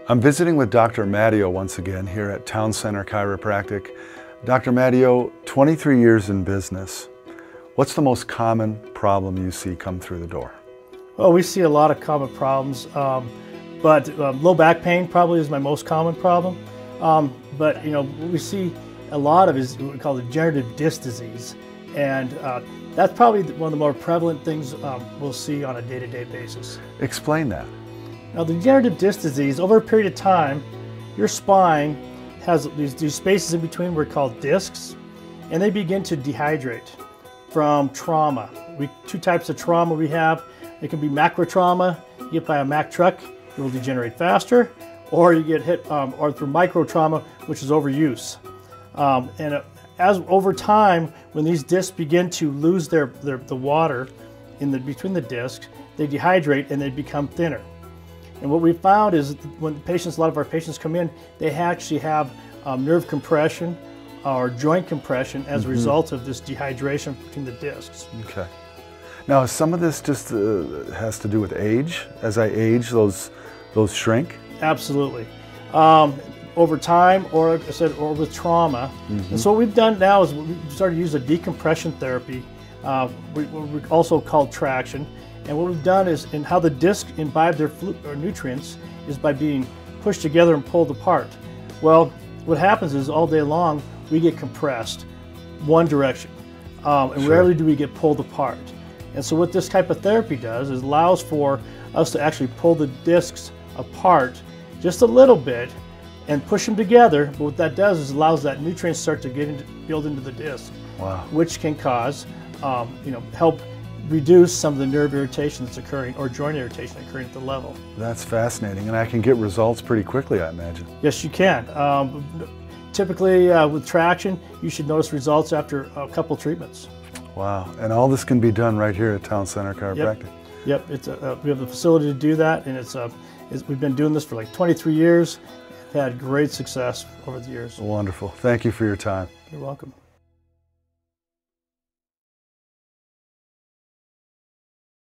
I'm visiting with Dr. Matteo once again here at Town Center Chiropractic. Dr. Matteo, 23 years in business. What's the most common problem you see come through the door? Well, we see a lot of common problems, but low back pain probably is my most common problem. But you know, what we see a lot of is what we call degenerative disc disease, and that's probably one of the more prevalent things we'll see on a day-to-day basis. Explain that. Now, the degenerative disc disease, over a period of time, your spine has these spaces in between were called discs, and they begin to dehydrate from trauma. Two types of trauma we have. It can be macro trauma. You get by a Mack truck, it will degenerate faster, or you get hit, or through micro trauma, which is overuse. As over time, when these discs begin to lose the water between the discs, they dehydrate and they become thinner. And what we found is when a lot of our patients come in, they actually have nerve compression or joint compression as a result of this dehydration between the discs. Okay. Now, some of this just has to do with age. As I age, those shrink? Absolutely. Over time, or like I said, or with trauma. And so what we've done now is we started to use a decompression therapy, we also called traction. And what we've done is, and how the discs imbibe their nutrients is by being pushed together and pulled apart. Well, what happens is all day long we get compressed one direction, and rarely do we get pulled apart. And so what this type of therapy does is allows for us to actually pull the discs apart just a little bit and push them together. But what that does is allows that nutrients start to build into the disc, which can cause, help reduce some of the nerve irritation that's occurring, or joint irritation occurring at the level. That's fascinating, and I can get results pretty quickly, I imagine. Yes, you can. Typically, with traction, you should notice results after a couple treatments. Wow, and all this can be done right here at Town Center Chiropractic. Yep. We have the facility to do that, and we've been doing this for like 23 years. Had great success over the years. Wonderful. Thank you for your time. You're welcome.